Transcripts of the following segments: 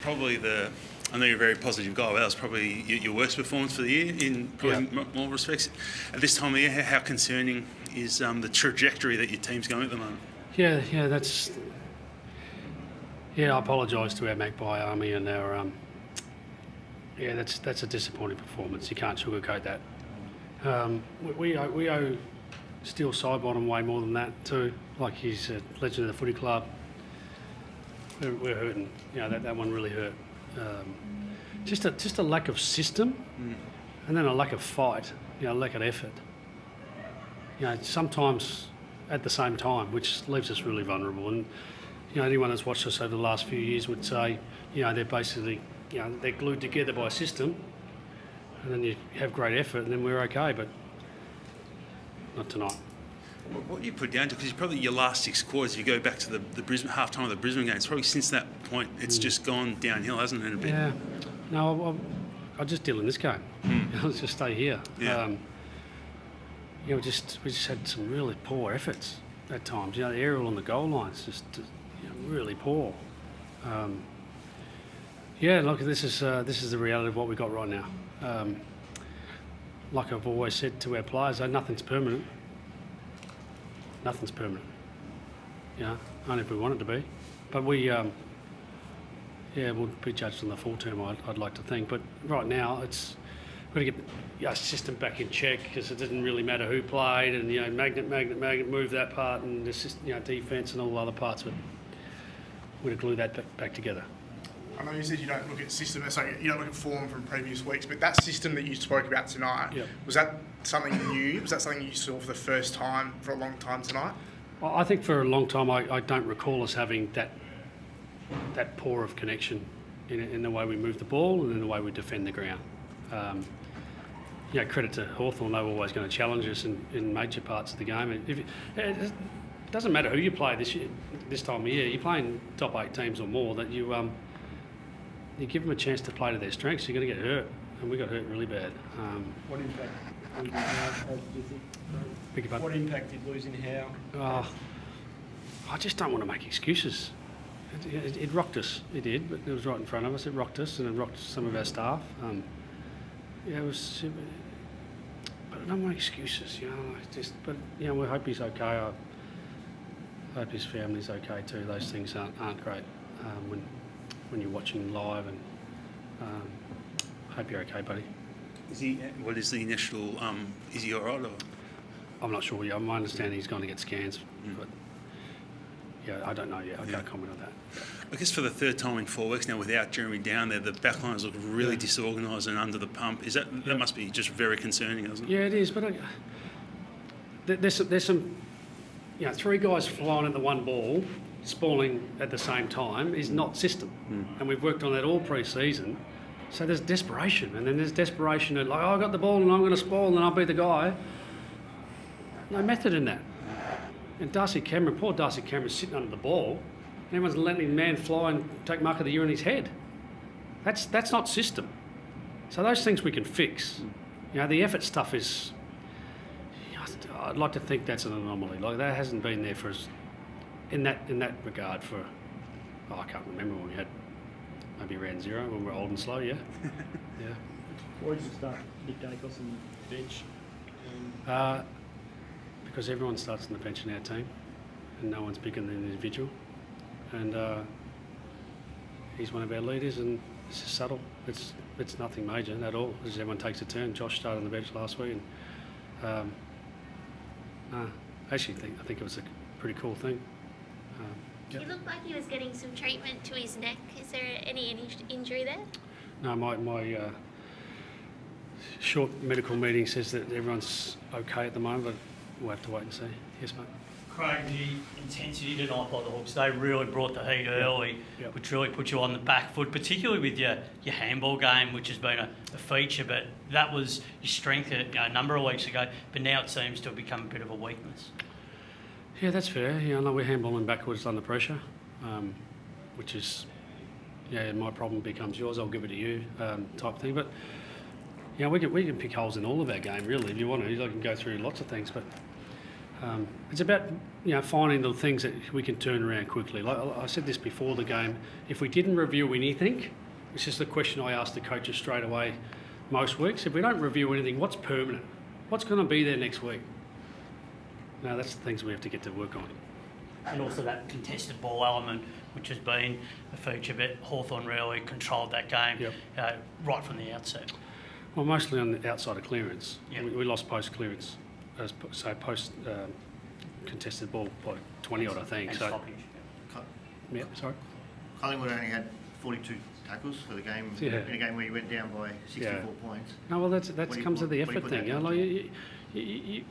probably I know you're a very positive guy, but that was probably your worst performance for the year in probably more respects. At this time of year, how concerning is the trajectory that your team's going at the moment? Yeah, I apologise to our Magpie Army and our that's a disappointing performance. You can't sugarcoat that. We owe Steele Sidebottom way more than that too. Like, he's a legend of the footy club. We're hurting. That one really hurt. Just a lack of system, and then a lack of fight. Lack of effort. Sometimes at the same time, which leaves us really vulnerable. And anyone that's watched us over the last few years would say, they're basically, they're glued together by a system, and then you have great effort, and then we're okay. But not tonight. What do you put down to? Because probably your last 6 quarters, if you go back to the Brisbane half-time of the Brisbane game, it's probably since that point it's just gone downhill, hasn't it, a bit? Yeah. No, I'll just deal in this game. Let's just stay here. Yeah. We just had some really poor efforts at times. The aerial on the goal line is just really poor. Look, this is the reality of what we've got right now. Like I've always said to our players, nothing's permanent. Nothing's permanent. Only if we want it to be. But we'll be judged on the full term, I'd like to think. But right now, we've got to get our system back in check, because it didn't really matter who played, and magnet, move that part, and the defence and all the other parts. But we've got to glue that back together. I know you said you don't look at system, so you don't look at form from previous weeks, but that system that you spoke about tonight, was that something new? Was that something you saw for the first time for a long time tonight? Well, I think for a long time I don't recall us having that poor of connection in the way we move the ball and in the way we defend the ground. Credit to Hawthorn, they were always going to challenge us in major parts of the game. It doesn't matter who you play this time of year. You're playing top 8 teams or more, that you give them a chance to play to their strengths. You're going to get hurt, and we got hurt really bad. What impact did losing Howe have, do you think? What impact did losing Howe? I just don't want to make excuses. It rocked us. It did, but it was right in front of us. It rocked us, and it rocked some of our staff. It was. But I don't want excuses, But we hope he's okay. I hope his family's okay too. Those things aren't great when you're watching live, and hope you're okay, buddy. What is the initial? Is he all right? Or? I'm not sure. My understanding he's going to get scans, but I don't know yet. I can't comment on that. I guess for the third time in 4 weeks now, without Jeremy down there, the backlines look really disorganised and under the pump. That must be just very concerning, doesn't it? Yeah, it is. But there's some 3 guys flying at the one ball, spalling at the same time is not system. And we've worked on that all pre-season. So there's desperation, and then there's desperation at I got the ball and I'm going to spall and I'll be the guy. No method in that. And poor Darcy Cameron's sitting under the ball, and everyone's letting man fly and take mark of the year in his head. That's not system. So those things we can fix. The effort stuff is. I'd like to think that's an anomaly. That hasn't been there for us in that regard for. I can't remember when we had maybe around 0 when we were old and slow. Yeah. Why did you start Nick Daicos on the bench? Because everyone starts on the bench in our team, and no one's bigger than an individual. And he's one of our leaders, and it's just subtle. It's nothing major at all. Just everyone takes a turn. Josh started on the bench last week, and I think it was a pretty cool thing. He looked like he was getting some treatment to his neck. Is there any injury there? No, my short medical meeting says that everyone's okay at the moment, but we'll have to wait and see. Yes, mate. Craig, the intensity tonight by the Hawks, they really brought the heat early, which really put you on the back foot, particularly with your handball game, which has been a feature, but that was your strength a number of weeks ago, but now it seems to have become a bit of a weakness. Yeah, that's fair. We're handballing backwards under pressure, which is, my problem becomes yours, I'll give it to you type thing. But, we can pick holes in all of our game, really, if you want to. You can go through lots of things, but It's about finding the things that we can turn around quickly. Like I said this before the game, if we didn't review anything, which is the question I ask the coaches straight away most weeks, if we don't review anything, what's permanent? What's going to be there next week? Now that's the things we have to get to work on. And also that contested ball element, which has been a feature, but Hawthorn really controlled that game right from the outset. Well, mostly on the outside of clearance. Yep. We lost post clearance, post contested ball by 20 odd, I think. And So, stoppage. yeah, sorry. Collingwood only had 42 tackles for the game, Yeah. in a game where you went down by 64 points. No, well, that What do you comes to put- the what do you effort put thing. that You know, down like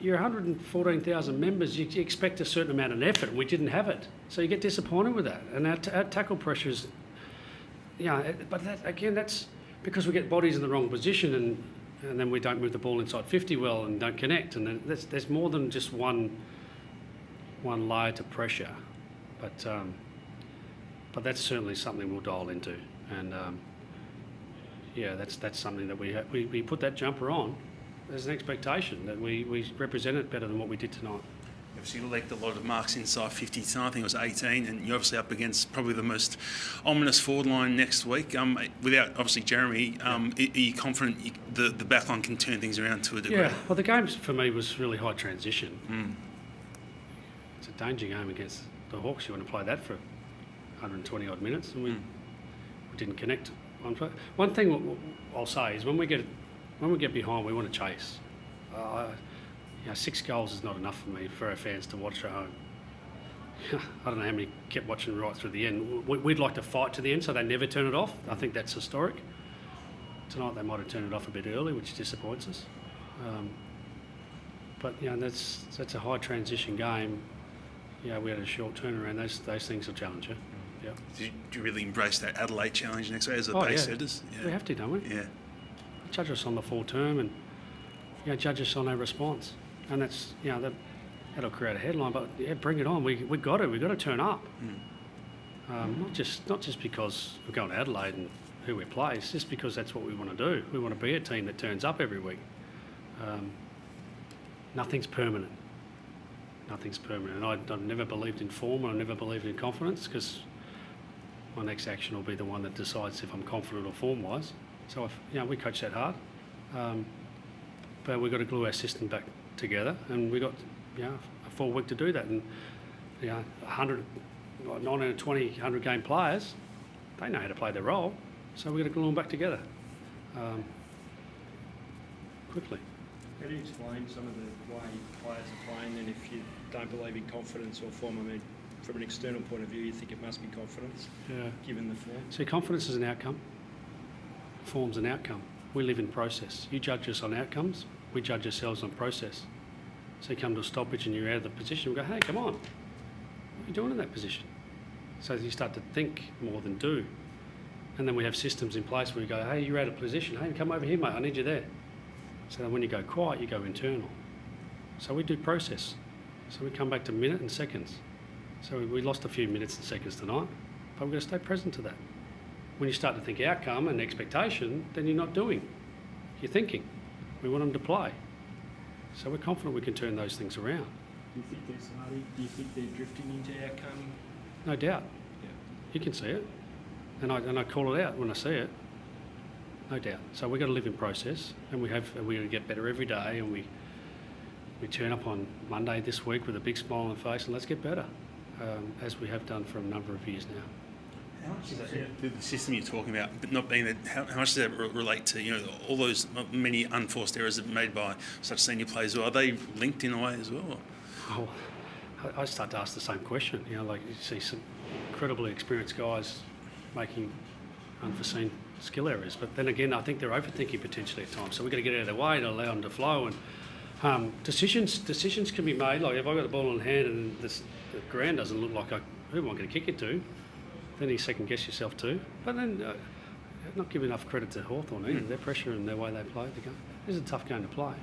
you're 114,000 members. You expect a certain amount of effort, and we didn't have it. So you get disappointed with that. And our tackle pressures, but that's because we get bodies in the wrong position, and then we don't move the ball inside 50 well and don't connect. And then there's more than just one layer to pressure, but that's certainly something we'll dial into. And that's something that we put that jumper on. There's an expectation that we represent it better than what we did tonight. Obviously, you leaked a lot of marks inside 50 tonight. I think it was 18, and you're obviously up against probably the most ominous forward line next week. Without obviously Jeremy, are you confident the back line can turn things around to a degree? Yeah, well, the game for me was really high transition. It's a danger game against the Hawks. You want to play that for 120 odd minutes, and we didn't connect. One thing I'll say is when we get behind, we want to chase. 6 goals is not enough for me for our fans to watch at home. I don't know how many kept watching right through the end. We'd like to fight to the end so they never turn it off. I think that's historic. Tonight they might have turned it off a bit early, which disappoints us. But that's a high transition game. We had a short turnaround. Those things will challenge you. Yeah. Do you really embrace that Adelaide challenge next week as a base setters? Yeah. We have to, don't we? Yeah. Judge us on the full term and judge us on our response. And that's that'll create a headline. But bring it on. We've got to turn up. Not just because we're going to Adelaide and who we play. It's just because that's what we want to do. We want to be a team that turns up every week. Nothing's permanent. Nothing's permanent. And I've never believed in form, and I've never believed in confidence, because my next action will be the one that decides if I'm confident or form-wise. So we coach that hard, but we've got to glue our system back together, and we've got a full week to do that. And 19 to 20 100 game players, they know how to play their role, so we've got to glue them back together quickly. How do you explain some of the way players are playing, and if you don't believe in confidence or form? I mean, from an external point of view, you think it must be confidence, given the form? See, confidence is an outcome. Form's an outcome. We live in process. You judge us on outcomes, we judge ourselves on process. So you come to a stoppage and you're out of the position, we go, hey, come on, what are you doing in that position? So you start to think more than do. And then we have systems in place where you go, hey, you're out of position, hey, come over here, mate, I need you there. So then when you go quiet, you go internal. So we do process. So we come back to minute and seconds. So we lost a few minutes and seconds tonight, but we've got to stay present to that. When you start to think outcome and expectation, then you're not doing. You're thinking. We want them to play. So we're confident we can turn those things around. Do you think they're starting? Do you think they're drifting into outcome? No doubt. Yeah. You can see it. And I call it out when I see it. No doubt. So we've got to live in process, and we're going to get better every day, and we turn up on Monday this week with a big smile on the face, and let's get better, as we have done for a number of years now. How much does the system you're talking about, but not being that, how much does that relate to all those many unforced errors made by such senior players? Are they linked in a way as well? Oh, I start to ask the same question. Like you see some incredibly experienced guys making unforeseen skill errors, but then again, I think they're overthinking potentially at times. So we've got to get out of their way to allow them to flow. And decisions can be made. Like if I've got the ball in hand and the ground doesn't look like who am I going to kick it to? Then you second guess yourself too. But then not give enough credit to Hawthorn either. Their pressure and their way they play the game. This is a tough game to play.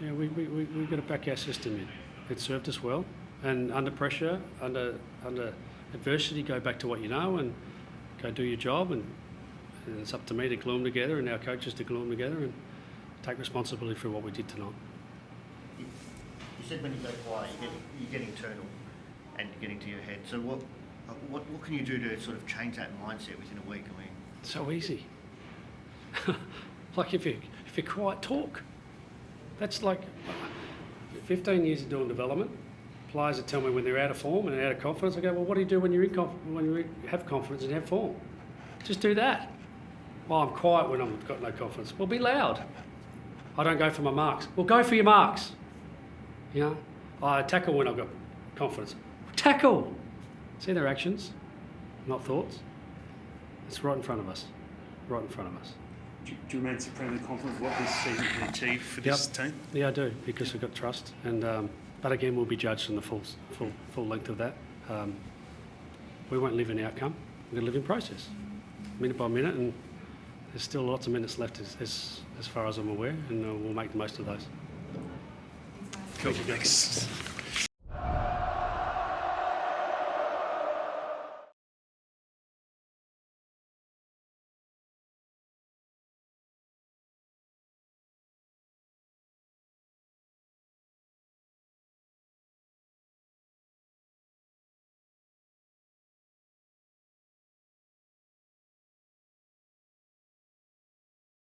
We've got to back our system in. It served us well. And under pressure, under adversity, go back to what you know and go do your job. And it's up to me to glue them together and our coaches to glue them together and take responsibility for what we did tonight. said when you go quiet, you get internal and you get into your head. So what can you do to sort of change that mindset within a week? I mean, So easy. Like if you're quiet, talk. That's like 15 years of doing development. Players that tell me when they're out of form and out of confidence, I go, well, what do you do when when you have confidence and have form? Just do that. Well, I'm quiet when I've got no confidence. Well, be loud. I don't go for my marks. Well, go for your marks. You know, I tackle when I've got confidence. Tackle. See their actions, not thoughts. It's right in front of us. Right in front of us. Do you remain supremely confident of what this season can achieve for this team? Yeah, I do, because we've got trust. And but again, we'll be judged on the full length of that. We won't live in outcome. We're going to live in process, minute by minute, and there's still lots of minutes left as far as I'm aware, and we'll make the most of those. Cool, thanks.